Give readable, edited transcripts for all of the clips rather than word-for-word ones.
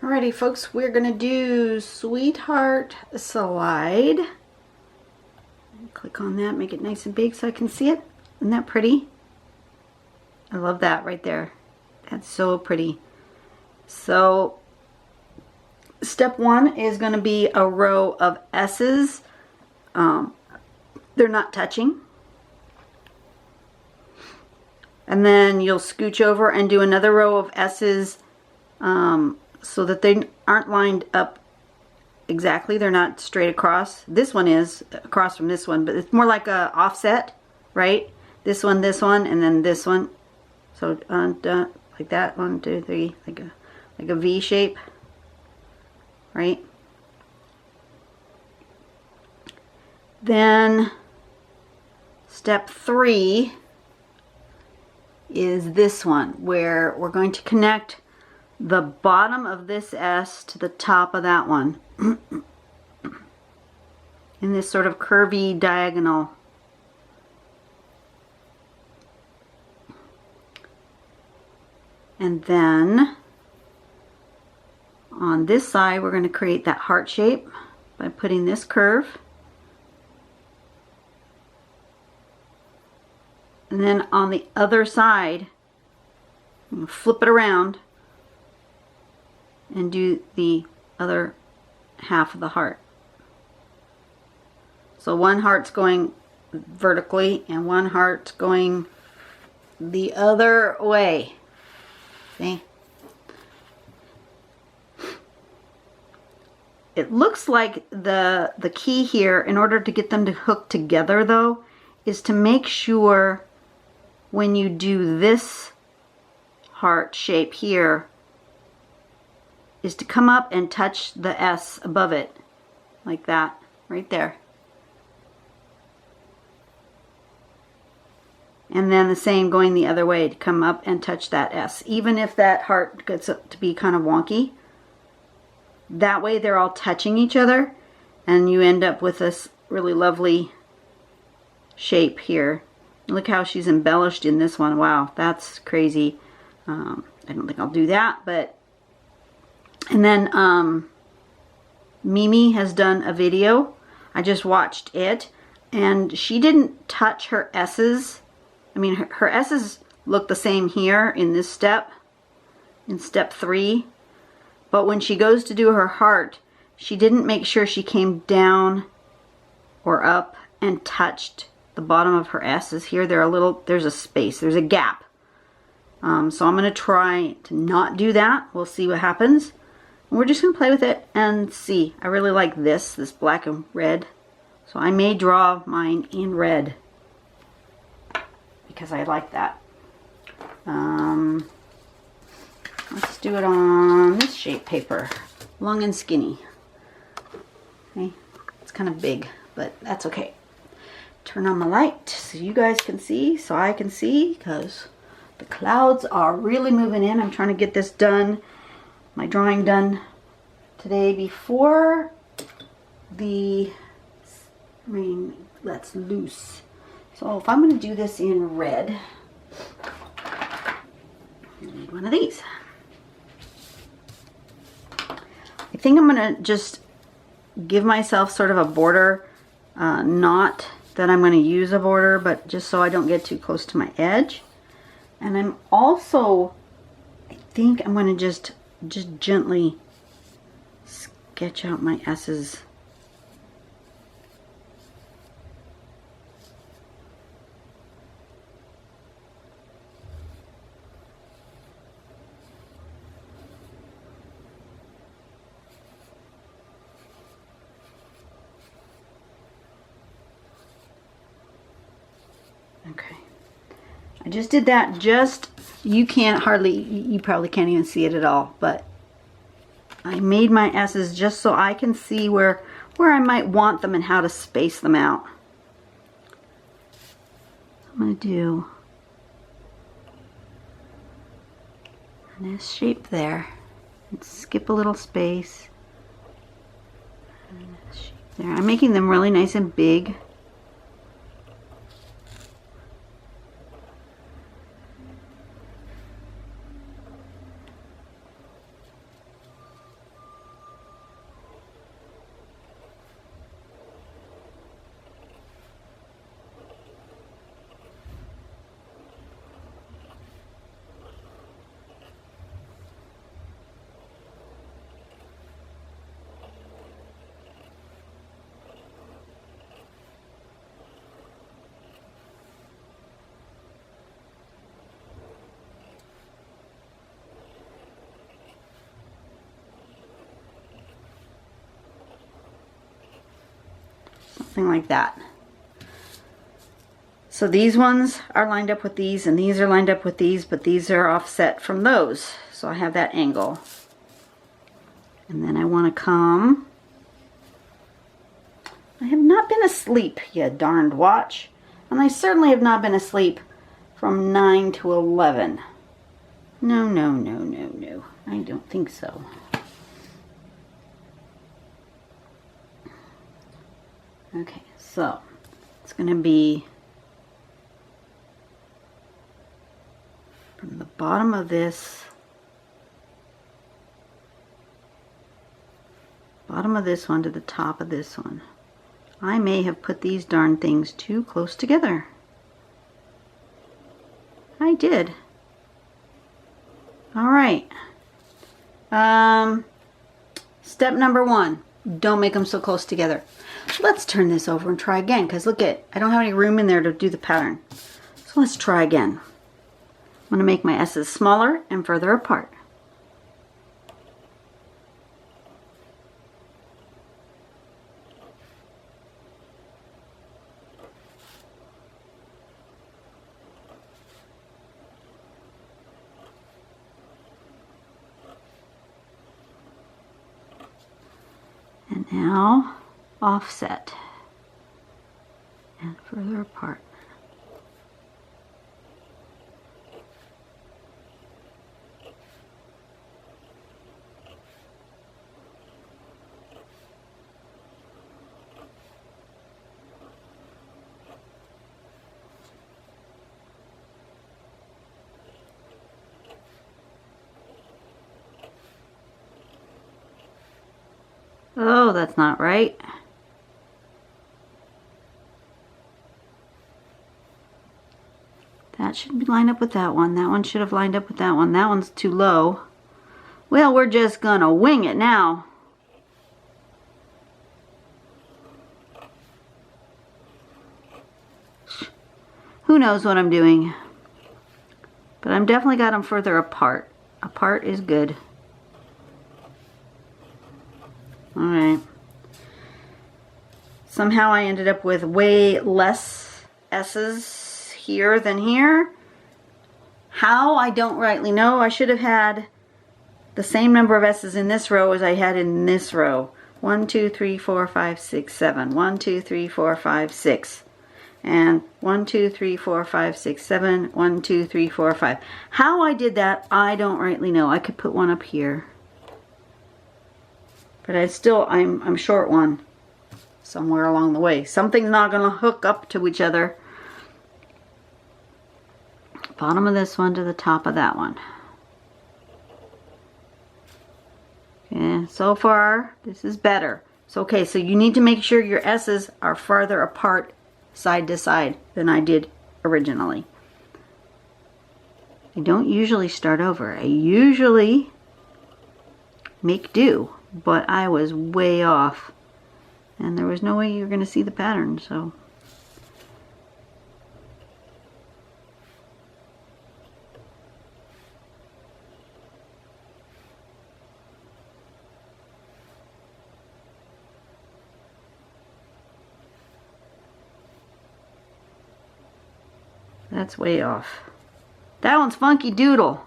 Alrighty folks, we're going to do Sweetheart Slide. Click on that, make it nice and big so I can see it. Isn't that pretty? I love that right there. That's so pretty. So step one is going to be a row of S's. They're not touching. And then you'll scooch over and do another row of S's so that they aren't lined up exactly. They're not straight across. This one is across from this one, but it's more like a offset, right? This one, and then this one. So like that, 1, 2, 3, like a V shape, right? Then step 3 is this one, where we're going to connect the bottom of this S to the top of that one in this sort of curvy diagonal. And then on this side we're going to create that heart shape by putting this curve. And then on the other side, I'm going to flip it around and do the other half of the heart. So one heart's going vertically and one heart's going the other way. See? It looks like the key here, in order to get them to hook together though, is to make sure when you do this heart shape here is to come up and touch the S above it, like that, right there. And then the same going the other way, to come up and touch that S. Even if that heart gets to be kind of wonky, that way they're all touching each other and you end up with this really lovely shape here. Look how she's embellished in this one. Wow, that's crazy. I don't think I'll do that, but... And then Mimi has done a video. I just watched it, and she didn't touch her S's. I mean, her S's look the same here in this step, in step 3. But when she goes to do her heart, she didn't make sure she came down or up and touched the bottom of her S's here. There's a space, there's a gap. So I'm going to try to not do that. We'll see what happens. And we're just going to play with it and see. I really like this black and red. So I may draw mine in red because I like that. Let's do it on this shape paper, long and skinny. Okay, it's kind of big, but that's okay. Turn on the light so you guys can see, so I can see, because the clouds are really moving in. I'm trying to get this done, my drawing done today before the rain lets loose. So if I'm going to do this in red, I need one of these. I think I'm going to just give myself sort of a border, not that I'm going to use a border, but just so I don't get too close to my edge. And I'm also, I think I'm going to just gently sketch out my S's. Okay, I just did that. You probably can't even see it at all, but I made my S's just so I can see where I might want them and how to space them out. I'm going to do this shape there and skip a little space. And this shape there. I'm making them really nice and big. something like that. So these ones are lined up with these, and these are lined up with these, but these are offset from those. So I have that angle. And then I want to come. I have not been asleep, you darned watch. And I certainly have not been asleep from 9 to 11. No, no, no, no, no. I don't think so. Okay, so it's going to be from the bottom of this, one to the top of this one. I may have put these darn things too close together. I did. All right. Step number 1, don't make them so close together. Let's turn this over and try again, because look at, I don't have any room in there to do the pattern. So let's try again. I'm going to make my S's smaller and further apart. And now offset and further apart. Oh, that's not right. That should be lined up with that one. That one should have lined up with that one. That one's too low. Well, we're just gonna wing it now. Who knows what I'm doing? But I'm definitely got them further apart. Apart is good. Alright. Somehow I ended up with way less S's here than here. How? I don't rightly know. I should have had the same number of S's in this row as I had in this row. 1, 2, 3, 4, 5, 6, 7. 1, 2, 3, 4, 5, 6. And 1, 2, 3, 4, 5, 6, 7. 1, 2, 3, 4, 5. How I did that, I don't rightly know. I could put one up here. But I'm short one somewhere along the way. Something's not going to hook up to each other. Bottom of this one to the top of that one. Okay, so far this is better. So okay, so you need to make sure your S's are farther apart side to side than I did originally. I don't usually start over. I usually make do, but I was way off. And there was no way you were going to see the pattern, so. That's way off. That one's funky doodle.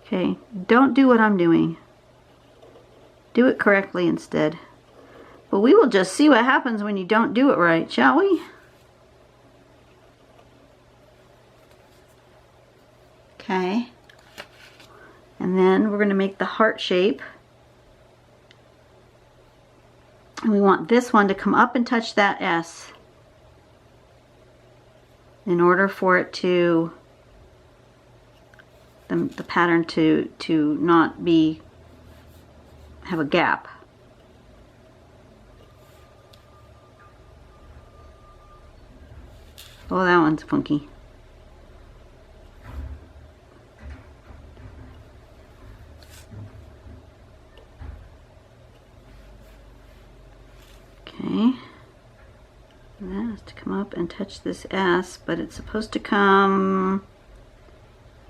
Okay, don't do what I'm doing. Do it correctly instead. But we will just see what happens when you don't do it right, shall we? Okay. And then we're going to make the heart shape. And we want this one to come up and touch that S in order for it to, the pattern to not have a gap. Oh, that one's funky. Okay, that has to come up and touch this S, but it's supposed to come,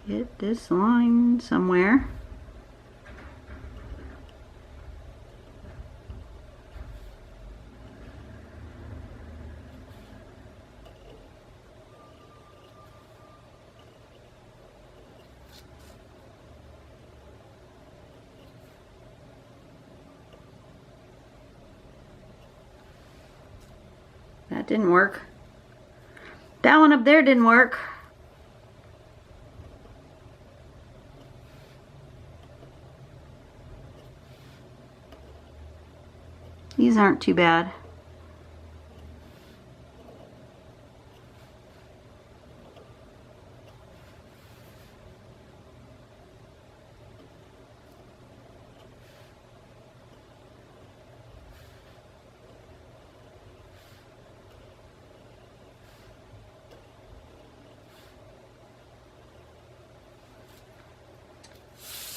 hit this line somewhere. That didn't work. That one up there didn't work. These aren't too bad.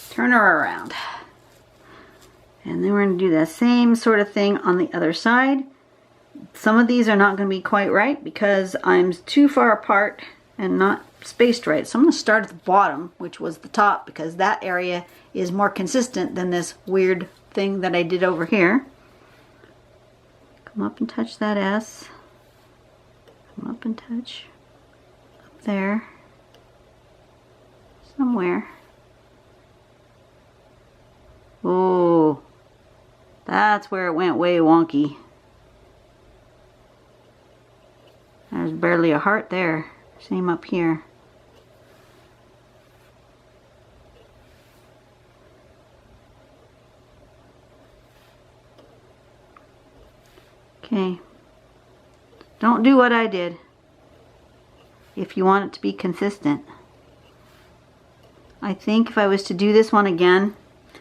Turn her around. And then we're going to do the same sort of thing on the other side. Some of these are not going to be quite right because I'm too far apart and not spaced right. So I'm going to start at the bottom, which was the top, because that area is more consistent than this weird thing that I did over here. Come up and touch that S. Come up and touch up there. Somewhere. Oh, that's where it went way wonky. There's barely a heart there. Same up here. Okay. Don't do what I did if you want it to be consistent. I think if I was to do this one again,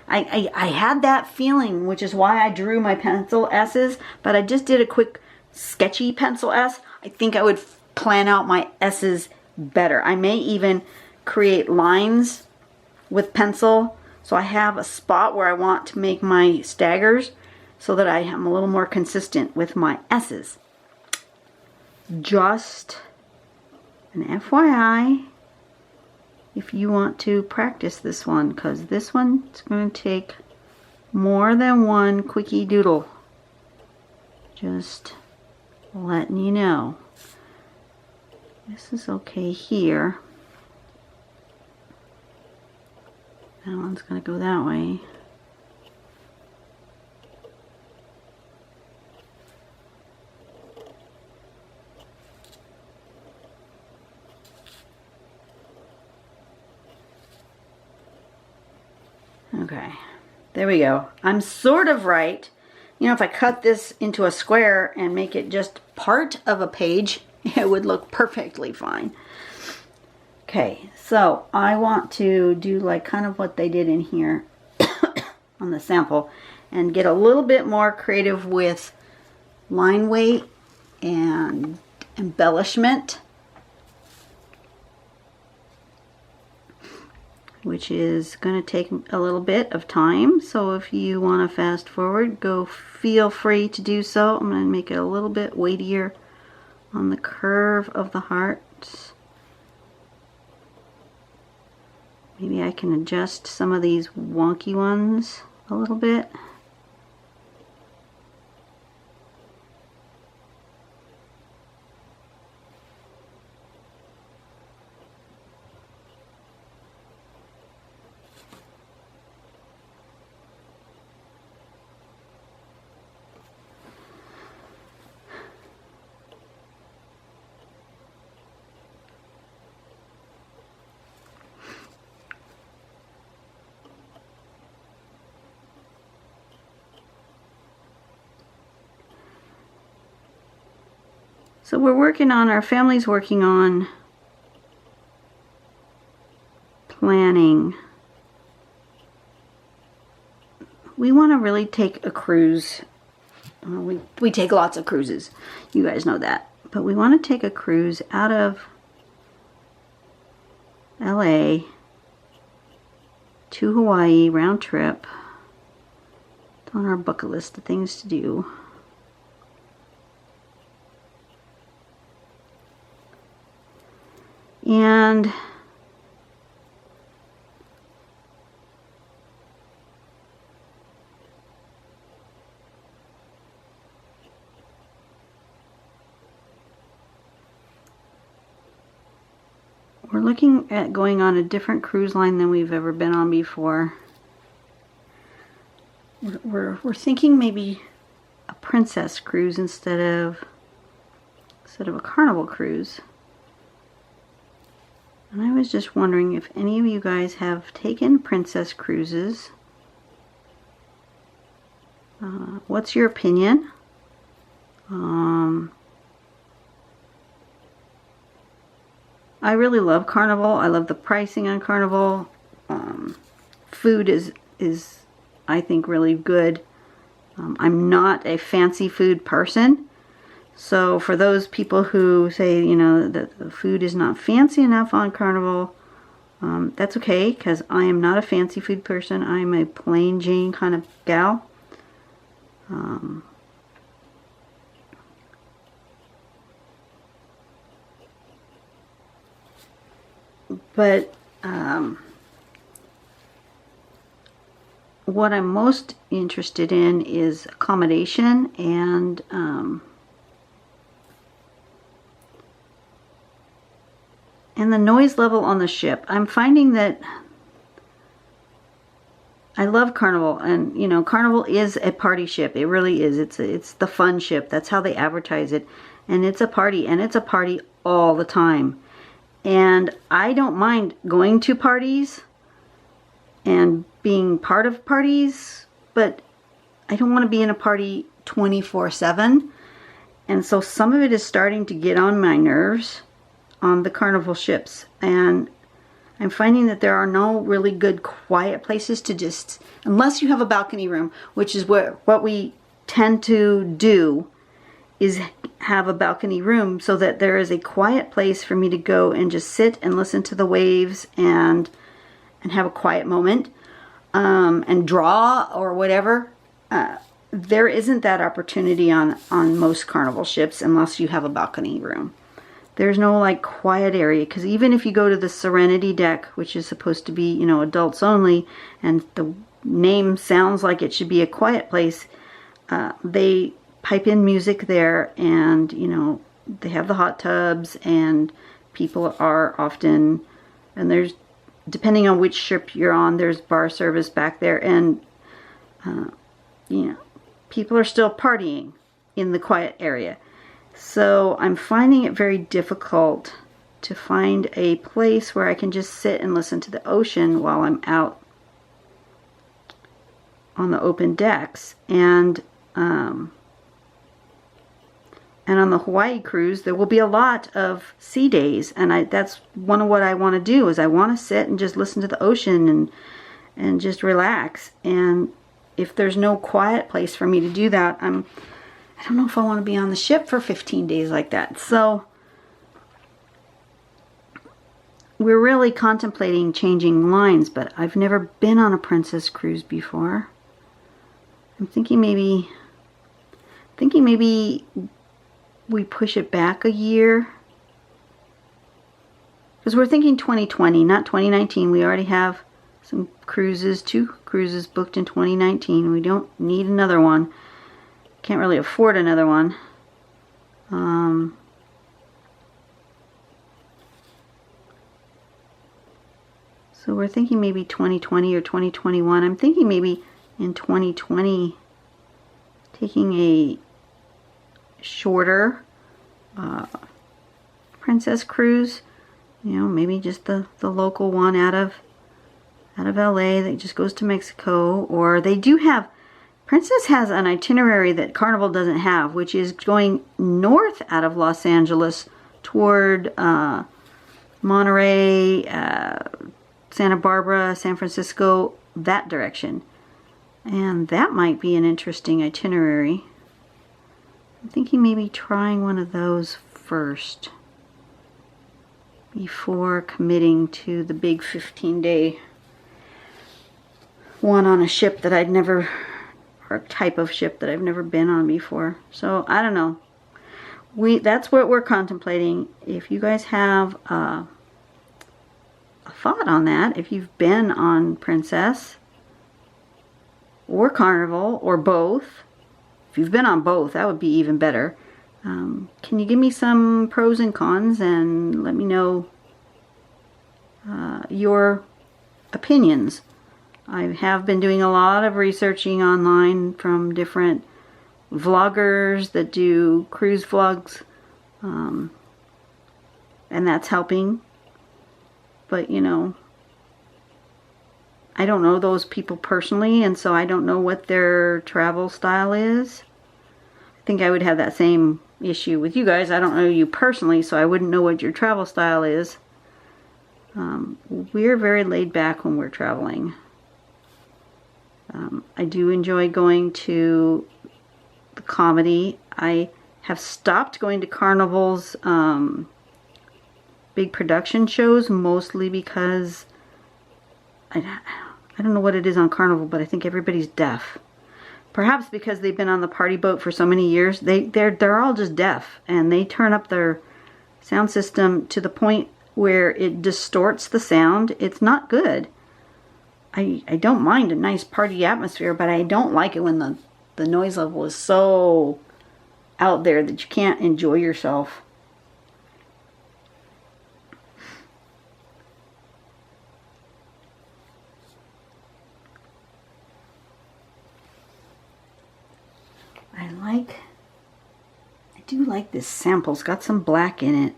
I had that feeling, which is why I drew my pencil S's, but I just did a quick sketchy pencil S. I think I would plan out my S's better. I may even create lines with pencil, so I have a spot where I want to make my staggers so that I am a little more consistent with my S's. Just an FYI. If you want to practice this one, because this one is going to take more than one quickie doodle. Just letting you know. This is okay here. That one's going to go that way. Okay, there we go. I'm sort of right. You know, if I cut this into a square and make it just part of a page, it would look perfectly fine. Okay, so I want to do like kind of what they did in here on the sample and get a little bit more creative with line weight and embellishment, which is going to take a little bit of time. So if you want to fast forward, feel free to do so. I'm going to make it a little bit weightier on the curve of the heart. Maybe I can adjust some of these wonky ones a little bit. So our family's working on planning. We want to really take a cruise. We take lots of cruises. You guys know that. But we want to take a cruise out of LA to Hawaii, round trip. It's on our bucket list of things to do. And we're looking at going on a different cruise line than we've ever been on before. We're thinking maybe a princess cruise instead of instead of a Carnival cruise. And I was just wondering if any of you guys have taken princess cruises. What's your opinion? I really love Carnival. I love the pricing on Carnival. Food is I think really good. I'm not a fancy food person. So for those people who say, you know, that the food is not fancy enough on Carnival, that's okay, because I am not a fancy food person. I'm a plain Jane kind of gal. But what I'm most interested in is accommodation and the noise level on the ship. I'm finding that I love Carnival, and you know, Carnival is a party ship. It really is. It's the fun ship. That's how they advertise it, and it's a party, and it's a party all the time. And I don't mind going to parties and being part of parties, but I don't want to be in a party 24/7. And so some of it is starting to get on my nerves on the Carnival ships. And I'm finding that there are no really good quiet places to just, unless you have a balcony room, which is what we tend to do, is have a balcony room so that there is a quiet place for me to go and just sit and listen to the waves and have a quiet moment and draw or whatever. There isn't that opportunity on most Carnival ships unless you have a balcony room. There's no like quiet area, because even if you go to the Serenity deck, which is supposed to be, you know, adults only, and the name sounds like it should be a quiet place, they pipe in music there, and you know, they have the hot tubs, and people are often, and there's, depending on which ship you're on, there's bar service back there, and you know, people are still partying in the quiet area. So I'm finding it very difficult to find a place where I can just sit and listen to the ocean while I'm out on the open decks. And on the Hawaii cruise, there will be a lot of sea days, and that's one of what I want to do, is I want to sit and just listen to the ocean and just relax. And if there's no quiet place for me to do that, I don't know if I want to be on the ship for 15 days like that. So we're really contemplating changing lines, but I've never been on a princess cruise before. I'm thinking maybe we push it back a year, because we're thinking 2020, not 2019. We already have some cruises, 2 cruises booked in 2019. We don't need another one. Can't really afford another one. So we're thinking maybe 2020 or 2021. I'm thinking maybe in 2020 taking a shorter princess cruise. You know, maybe just the local one out of LA that just goes to Mexico. Or they do have, Princess has an itinerary that Carnival doesn't have, which is going north out of Los Angeles toward Monterey, Santa Barbara, San Francisco, that direction. And that might be an interesting itinerary. I'm thinking maybe trying one of those first before committing to the big 15-day one on a ship that I'd never, or a type of ship that I've never been on before. So I don't know. That's what we're contemplating. If you guys have a thought on that, if you've been on Princess or Carnival or both, if you've been on both, that would be even better. Can you give me some pros and cons and let me know your opinions? I have been doing a lot of researching online from different vloggers that do cruise vlogs and that's helping. But you know, I don't know those people personally, and so I don't know what their travel style is. I think I would have that same issue with you guys. I don't know you personally, so I wouldn't know what your travel style is. We're very laid back when we're traveling. I do enjoy going to the comedy. I have stopped going to carnivals, big production shows, mostly because I don't know what it is on Carnival, but I think everybody's deaf. Perhaps because they've been on the party boat for so many years, they're all just deaf, and they turn up their sound system to the point where it distorts the sound. It's not good. I don't mind a nice party atmosphere, but I don't like it when the noise level is so out there that you can't enjoy yourself. I do like this sample. It's got some black in it.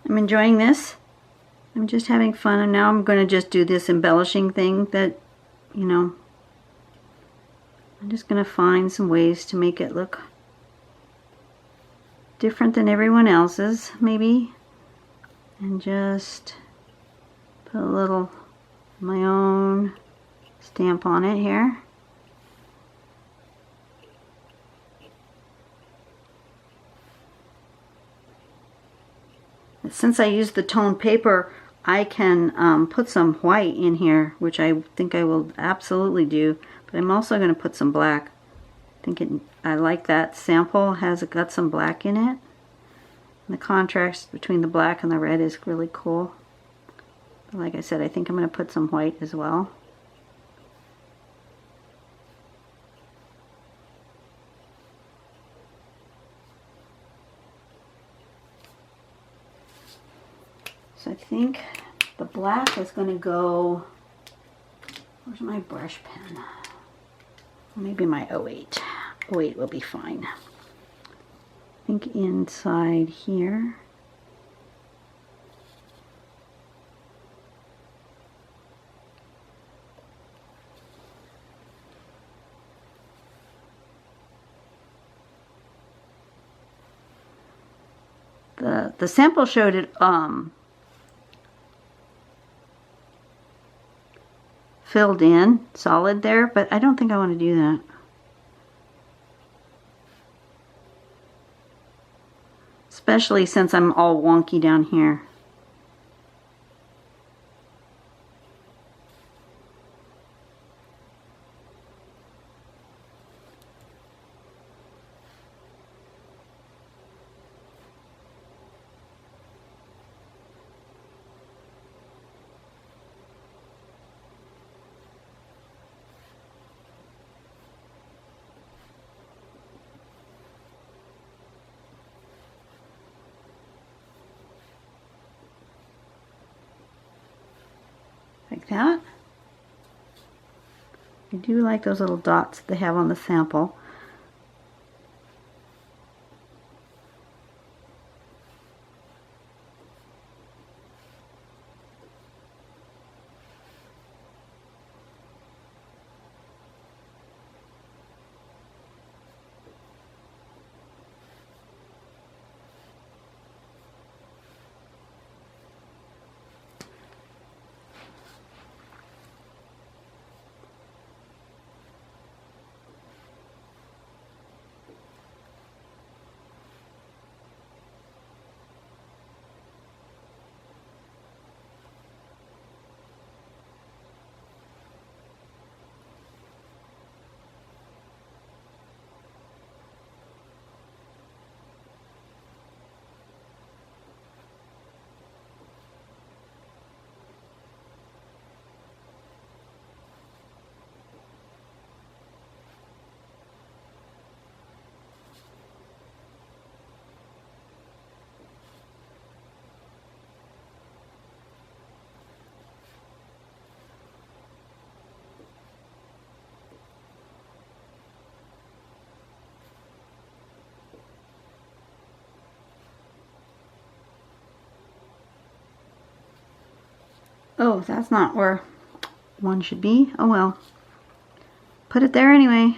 I'm enjoying this. I'm just having fun, and now I'm going to just do this embellishing thing that, you know, I'm just going to find some ways to make it look different than everyone else's, maybe, and just put a little my own stamp on it here. Since I used the toned paper, I can put some white in here, which I think I will absolutely do, but I'm also going to put some black. I like that sample, has got some black in it. And the contrast between the black and the red is really cool. But like I said, I think I'm going to put some white as well. So I think the black is going to go, where's my brush pen? Maybe my 08. 08 will be fine. I think inside here. The sample showed it filled in solid there, but I don't think I want to do that. Especially since I'm all wonky down here. Like that. I do like those little dots they have on the sample. Oh, that's not where one should be. Oh well. Put it there anyway.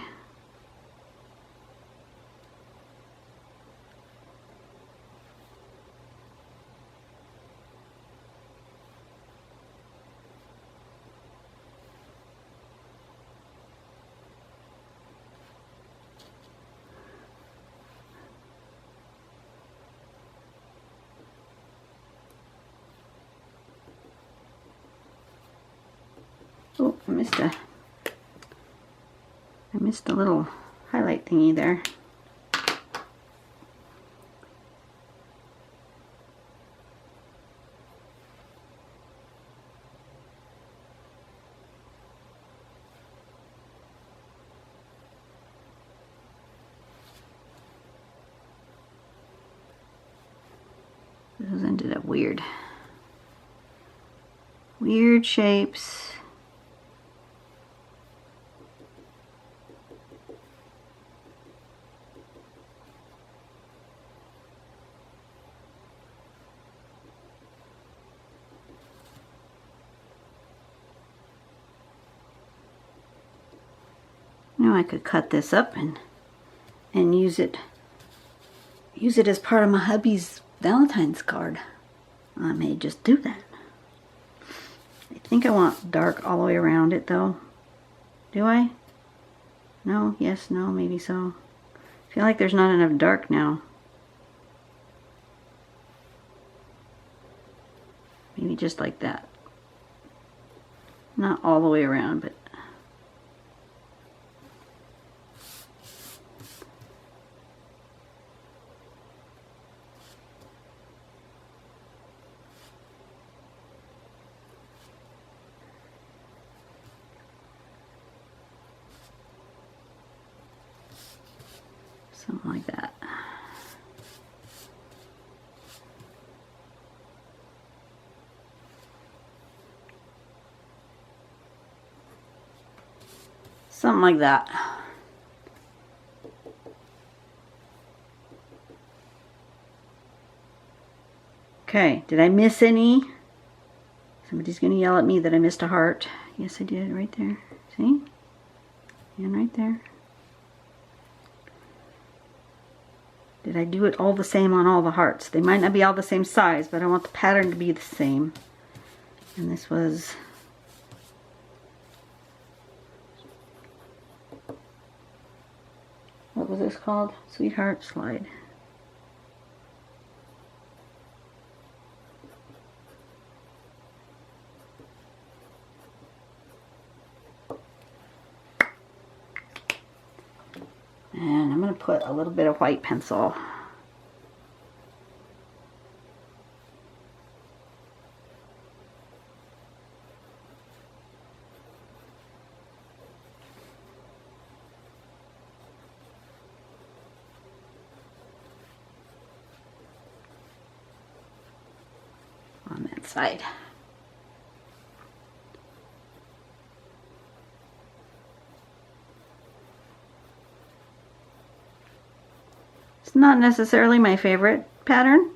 Oh, I missed a little highlight thingy there. Those ended up weird. Weird shapes. Now I could cut this up and use it as part of my hubby's Valentine's card. I may just do that. I think I want dark all the way around it though. Do I? No, yes, no, maybe so. I feel like there's not enough dark now. Maybe just like that. Not all the way around, but something like that. Something like that. Okay, did I miss any? Somebody's gonna yell at me that I missed a heart. Yes, I did, right there. See? And right there. Did I do it all the same on all the hearts? They might not be all the same size, but I want the pattern to be the same. And this was... what was this called? Sweetheart Slide. And I'm going to put a little bit of white pencil. On that side. It's not necessarily my favorite pattern.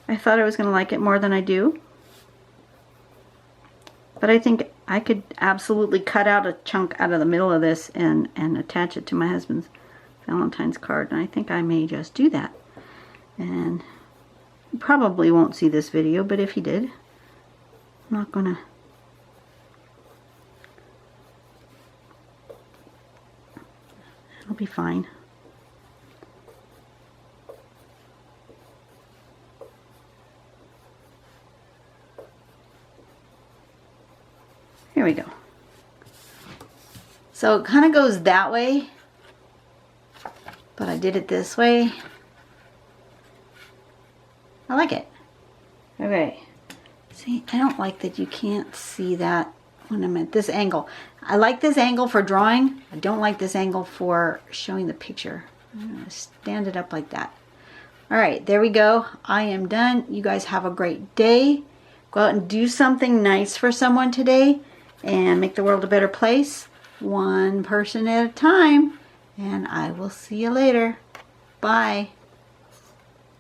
I thought I was going to like it more than I do. But I think I could absolutely cut out a chunk out of the middle of this and attach it to my husband's Valentine's card. And I think I may just do that. And you probably won't see this video, but if you did, I'm not going to... it'll be fine. Here we go. So it kind of goes that way, but I did it this way. I like it. Okay. See, I don't like that you can't see that when I'm at this angle. I like this angle for drawing. I don't like this angle for showing the picture. I'm going to stand it up like that. All right, there we go. I am done. You guys have a great day. Go out and do something nice for someone today and make the world a better place, one person at a time. And I will see you later. Bye.